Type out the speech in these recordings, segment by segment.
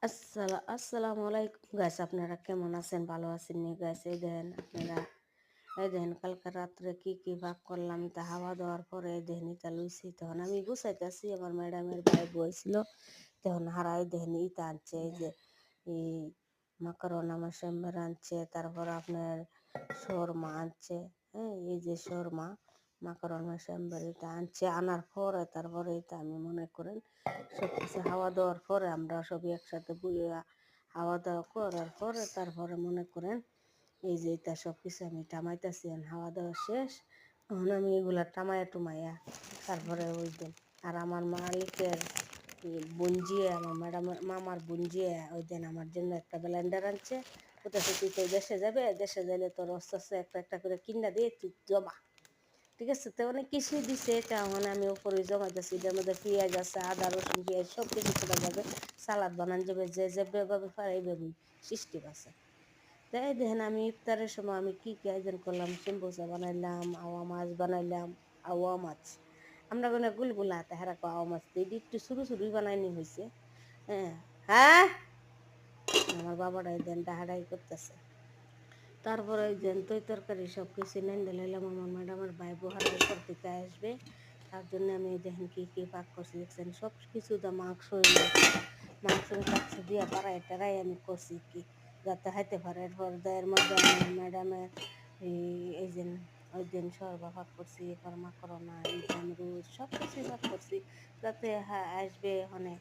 আসসালামু আলাইকুম গাইস, আপনারা কেমন আছেন? ভালো আছেন নি গাইস? এই দেখেন আপনারা, এই দেখেন কালকে রাত্রে কি কি ভাগ করলাম, তা হাওয়া দেওয়ার পরে এই দেখেন ইটা লুইছি। তখন আমি গুছাইতেছি, আমার ম্যাডামের ভাই বইছিল, তখন হারাই দেখেন ইটা আনছে, এই যে এই মাকারোনা মাসাম্বার আনছে, তারপর আপনার শোরমা আনছে। হ্যাঁ, এই যে শোরমা মাকারোনা মাসাম্বার এটা আনছে, আনার পরে তারপরে এটা আমি মনে করেন সব কিছু হাওয়া দেওয়ার পরে আমরা সবই একসাথে বুইয়া হাওয়া দাওয়া করার পরে তারপরে মনে করেন এই যে এটা সব কিছু আমি টামাইতেছি। হাওয়া দাওয়া শেষ, তখন আমি এগুলা টামাইয়া টুমাইয়া তারপরে ওই দিন আর আমার মালিকের বুঞ্জিয়ে, আমার ম্যাডামের মামার বুঞ্জিয়ে ওই দিন আমার জন্য একটা ব্লেন্ডার আনছে। কোথাও তুই তো দেশে যাবে, দেশে যাইলে তোর আস্তে আস্তে একটা একটা করে কিনা দিয়ে তুই জমা, ঠিক আছে? তো অনেক কিছুই দিছে, এটা মানে আমি উপরে জমাইতেছি। এটার মধ্যে পেঁয়াজ আছে, আদা রসুন পেঁয়াজ সব কিছু করা যাবে, সালাদ বানান যাবে, যে যেভাবে পারে এইভাবে সিস্টেম আছে। তাই দেখেন আমি ইফতারের সময় আমি কী কী আয়োজন করলাম, সিম্বুসা বানাইলাম, আওয়া মাছ বানাইলাম। আওয়া মাছ আমরা কোনো গুলগুলা হাতে হারা আওয়া মাছ তো এটি একটু শুরু শুরুই বানাইনি হয়েছে। হ্যাঁ, হ্যাঁ, আমার বাবাটা দেন ডাহাডাই করতেছে। তারপরে ওই যে তৈ তরকারি সব কিছু নেন দিলাম। আমার ম্যাডামের ভাই বোহার উপর থেকে আসবে, তার জন্য আমি দেখেন কি কি পাক করছি দেখছেন, সব কিছু তো মাংস মাংস কাছে দিয়ে পাড়াই টাড়াই আমি করছি কি যাতে খাইতে পারে। এরপর এর মধ্যে আমি ম্যাডামের এই যে ওই দিন সরবা ভাগ করছি, এরপর মাকড়না রোজ সব কিছুই ভাগ করছি যাতে আসবে। অনেক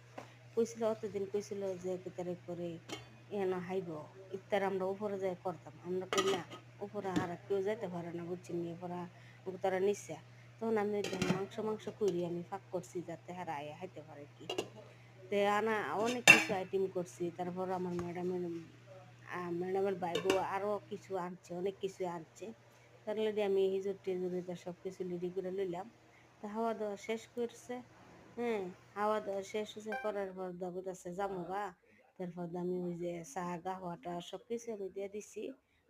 কইছিল, অতদিন কইছিল যে তারিখ করে এনা হাইব ইফতার আমরা উপরে যাই করতাম। আমরা কই না, উপরে হারা কেউ যাইতে পারে না, বুঝছি নিয়ে পড়া তারা নিচ্ছে। তখন আমি মাংস মাংস করি আমি ফাঁক করছি যাতে হারা আয়া হাইতে পারে কি। তে আনা অনেক কিছু আইটেম করছি। তারপর আমার ম্যাডামের বাইবু আরও কিছু আনছে, অনেক কিছু আনছে। তার লেগে আমি হিজুর টিজুর এটা সব কিছু রেডি করে লইলাম। তা হাওয়া দাওয়া শেষ করছে। হ্যাঁ, হাওয়া দাওয়া শেষ হয়েছে, করার পর দাবুদ আছে জামুগা। তারপর আমি ওই যে চা গাওয়াটা সব কিছু আমি দিয়ে দিছি।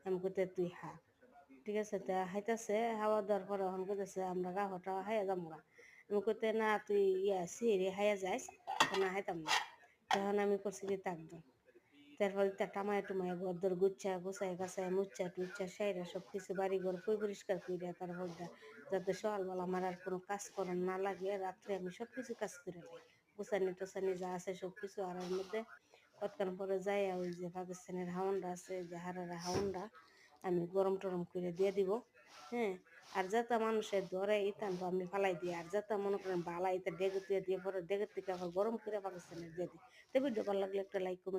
আমি কোথায় তুই হা, ঠিক আছে? তা হাইতাছে হাওয়া দেওয়ার পরে এখন কোথাছে আমরা গাওয়াটা হাইয়া জামুগা। আমি কোথায় না তুই সিঁড়ি হাইয়া যাইস, না হাইতাম না। তখন আমি করছি কি তাকদম, তারপর তা টামায় টুমায় ঘর দর গুচ্ছা গোছায় গাছায় মুচ্ছা টুচ্ছা সাইরা সব কিছু বাড়ি ঘর পরিষ্কার করিয়া তারপর যাতে সকালবেলা আমার আর কোনো কাজ করার না লাগে, রাত্রে আমি সব কিছু কাজ করে লাই, গোছানি টোছানি যা আছে সব কিছু। আর এর মধ্যে কতক্ষণ পরে যাই ওই যে পাকিস্তানের হাউন্ডা আছে, যে হারারা হাউন্ডা আমি গরম টরম করে দিয়ে দিব। হ্যাঁ, আর যাতে মানুষের ধরে ইতান তো আমি ফালাই দিই, আর যাতে মনে করেন বালা ইতা ডেগে দিয়ে পরে ডেগের থেকে আবার গরম করে পাকিস্তানের দিয়ে দিই। তো ভিডিও ভালো লাগলে একটা লাইক কমেন্ট